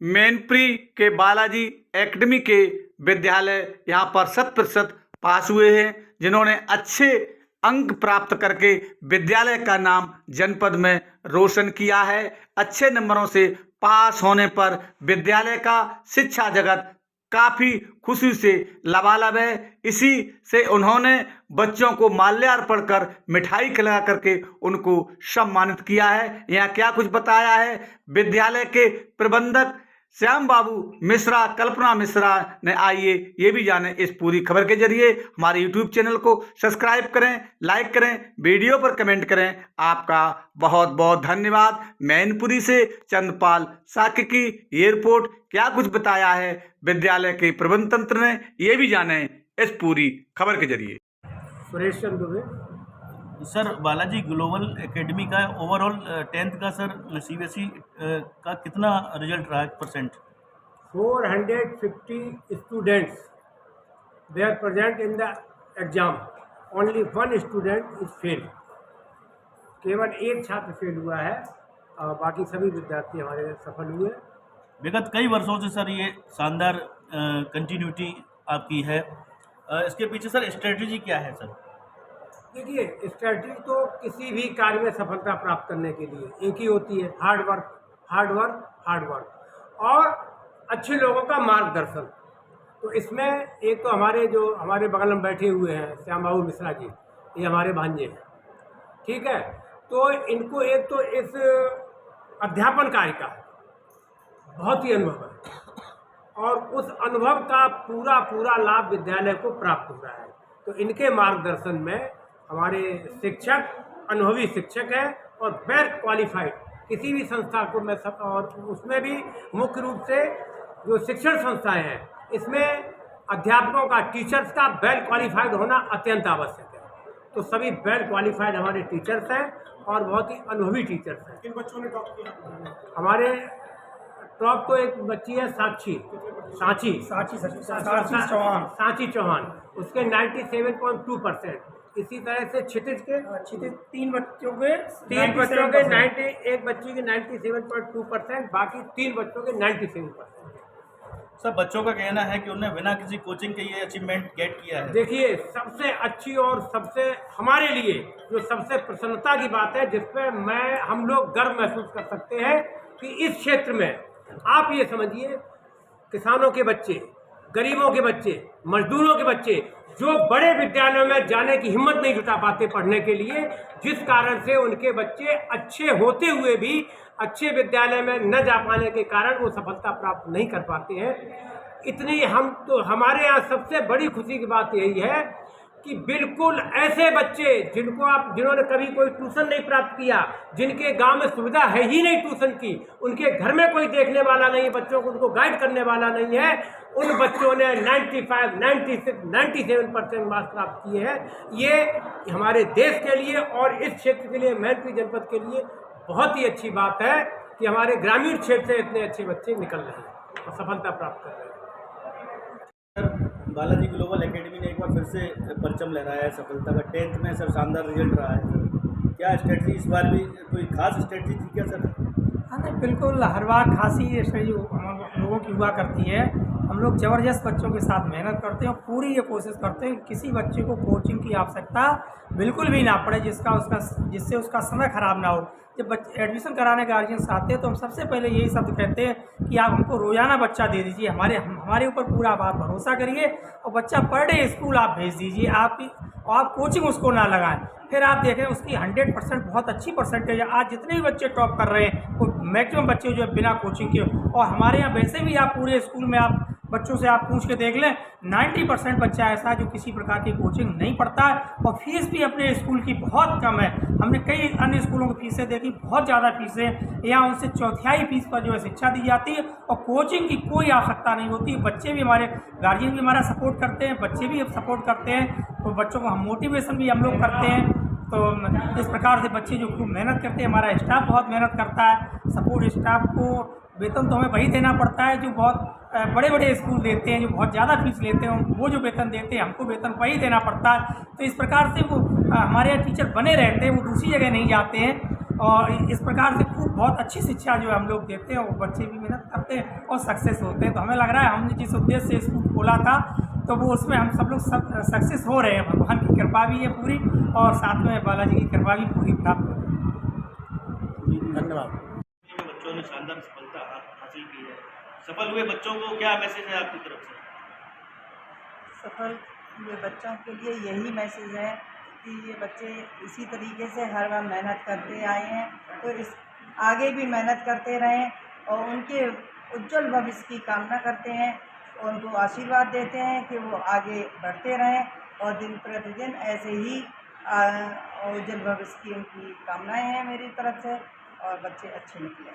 मैनपुरी के बालाजी एकेडमी के विद्यालय यहाँ पर 100% पास हुए हैं, जिन्होंने अच्छे अंक प्राप्त करके विद्यालय का नाम जनपद में रोशन किया है। अच्छे नंबरों से पास होने पर विद्यालय का शिक्षा जगत काफ़ी खुशी से लबालब है। इसी से उन्होंने बच्चों को माल्यार्पण कर मिठाई खिला करके उनको सम्मानित किया है। यहाँ क्या कुछ बताया है विद्यालय के प्रबंधक श्याम बाबू मिश्रा, कल्पना मिश्रा ने, आइए ये भी जाने इस पूरी खबर के जरिए। हमारे यूट्यूब चैनल को सब्सक्राइब करें, लाइक करें, वीडियो पर कमेंट करें। आपका बहुत बहुत धन्यवाद। मैनपुरी से चंद्रपाल साक्य की ये रिपोर्ट। क्या कुछ बताया है विद्यालय के प्रबंध तंत्र ने, ये भी जाने इस पूरी खबर के जरिए। Suresh Chandra Dubey. Sir, Balaji global academy का ओवरऑल 10th का सर सीबीएसई का कितना रिजल्ट रहा है percent? 450 students they are present in the exam, only one student is fail. केवल एक छात्र फेल हुआ है और बाकी सभी विद्यार्थी हमारे सफल हुए। विगत कई वर्षों से सर ये शानदार कंटिन्यूटी आपकी है। इसके पीछे सर स्ट्रेटजी क्या है सर? देखिए, स्ट्रैटेजी तो किसी भी कार्य में सफलता प्राप्त करने के लिए एक ही होती है, hard work, hard work, hard work और अच्छे लोगों का मार्गदर्शन। तो इसमें एक तो हमारे बगल में बैठे हुए हैं श्याम बाबू मिश्रा जी, ये हमारे भांजे हैं, ठीक है। तो इनको एक तो इस अध्यापन कार्य का बहुत ही अनुभव है और उस अनुभव का पूरा लाभ विद्यालय को प्राप्त हो रहा है। तो इनके मार्गदर्शन में हमारे शिक्षक अनुभवी शिक्षक हैं और वेल क्वालिफाइड किसी भी संस्था को मैं सब, और उसमें भी मुख्य रूप से जो शिक्षण संस्थाएं हैं इसमें अध्यापकों का, टीचर्स का वेल क्वालिफाइड होना अत्यंत आवश्यक है। तो सभी वेल क्वालिफाइड हमारे टीचर्स हैं और बहुत ही अनुभवी टीचर्स हैं। किन बच्चों ने टॉप किया? हमारे टॉप तो एक बच्ची है सांची चौहान, उसके 97.2%। इसी तरह से क्षितिज के तीन बच्चों के 90, एक बच्ची के 97.2%, बाकी 3 बच्चों के 97%। सर, बच्चों का कहना है कि उन्हें बिना किसी कोचिंग के ये अचीवमेंट गेट किया है। देखिए, सबसे अच्छी और सबसे हमारे लिए जो सबसे प्रसन्नता की बात है, जिसपे हम लोग गर्व महसूस कर सकते हैं कि इस क्षेत्र में आप ये समझिए, किसानों के बच्चे, गरीबों के बच्चे, मजदूरों के बच्चे जो बड़े विद्यालयों में जाने की हिम्मत नहीं जुटा पाते पढ़ने के लिए, जिस कारण से उनके बच्चे अच्छे होते हुए भी अच्छे विद्यालय में न जा पाने के कारण वो सफलता प्राप्त नहीं कर पाते हैं। इतनी हमारे यहाँ सबसे बड़ी खुशी की बात यही है कि बिल्कुल ऐसे बच्चे जिन्होंने कभी कोई ट्यूशन नहीं प्राप्त किया, जिनके गांव में सुविधा है ही नहीं ट्यूशन की, उनके घर में कोई देखने वाला नहीं है, बच्चों को उनको गाइड करने वाला नहीं है, उन बच्चों ने 95, 96, 97% मार्क्स प्राप्त किए हैं। ये हमारे देश के लिए और इस क्षेत्र के लिए, मैनपुरी जनपद के लिए बहुत ही अच्छी बात है कि हमारे ग्रामीण क्षेत्र से इतने अच्छे बच्चे निकल रहे हैं और सफलता प्राप्त कर रहे हैं। बालाजी ग्लोबल एकेडमी ने एक बार फिर से परचम लहराया है सफलता का। 10th में सर शानदार रिजल्ट रहा है सर। क्या स्ट्रेटजी इस बार भी कोई खास स्ट्रेटजी थी क्या सर? हाँ नहीं, बिल्कुल हर बार खास ही स्ट्रेटजी हम लोगों की हुआ करती है। हम लोग ज़बरदस्त बच्चों के साथ मेहनत करते हैं और पूरी ये कोशिश करते हैं कि किसी बच्चे को कोचिंग की आवश्यकता बिल्कुल भी ना पड़े, जिससे उसका समय खराब ना हो। जब बच्चे एडमिशन कराने गार्जियंस आते हैं तो हम सबसे पहले यही शब्द कहते हैं कि आप हमको रोज़ाना बच्चा दे दीजिए, हमारे ऊपर पूरा आप भरोसा करिए और बच्चा पर डे स्कूल आप भेज दीजिए, आप कोचिंग उसको ना लगाएं। फिर आप देखें उसकी 100% बहुत अच्छी परसेंटेज है। आज जितने भी बच्चे टॉप कर रहे हैं वो मैक्सिमम बच्चे जो है बिना कोचिंग के, और हमारे यहाँ वैसे भी आप पूरे स्कूल में आप बच्चों से आप पूछ के देख लें, 90% बच्चा ऐसा है जो किसी प्रकार की कोचिंग नहीं पढ़ता है और फीस भी अपने स्कूल की बहुत कम है। हमने कई अन्य स्कूलों की फीसें देखी, बहुत ज़्यादा फीसें, यहाँ उनसे चौथाई फीस पर जो है शिक्षा दी जाती है और कोचिंग की कोई आवश्यकता नहीं होती। बच्चे भी, हमारे गार्जियन भी हमारा सपोर्ट करते हैं, बच्चे भी सपोर्ट करते हैं, तो बच्चों को हम मोटिवेशन भी हम लोग करते हैं। तो इस प्रकार से बच्चे जो खूब मेहनत करते हैं, हमारा स्टाफ बहुत मेहनत करता है। सपोर्ट स्टाफ को वेतन तो हमें वही देना पड़ता है जो बहुत बड़े बड़े स्कूल देते हैं, जो बहुत ज़्यादा फीस लेते हैं, वो जो वेतन देते हैं हमको वेतन वही देना पड़ता है। तो इस प्रकार से वो हमारे यहाँ टीचर बने रहते हैं, वो दूसरी जगह नहीं जाते हैं। और इस प्रकार से खूब बहुत अच्छी शिक्षा जो है हम लोग देते हैं, वो बच्चे भी मेहनत करते हैं और सक्सेस होते हैं। तो हमें लग रहा है हमने जिस उद्देश्य से स्कूल खोला था तो वो उसमें हम सब लोग सक्सेस हो रहे हैं। भगवान की कृपा भी है पूरी, और साथ में बालाजी की कृपा भी पूरी प्राप्त हो रही है। धन्यवाद। बच्चों ने शानदार सफलता हासिल की है, सफल हुए बच्चों को क्या मैसेज है आपकी तरफ से? सफल हुए बच्चों के लिए यही मैसेज है कि ये बच्चे इसी तरीके से हर बार मेहनत करते आए हैं, तो इस आगे भी मेहनत करते रहें और उनके उज्जवल भविष्य की कामना करते हैं और उनको आशीर्वाद देते हैं कि वो आगे बढ़ते रहें और दिन प्रतिदिन ऐसे ही उज्जवल भविष्य की उनकी कामनाएं हैं मेरी तरफ से, और बच्चे अच्छे निकले।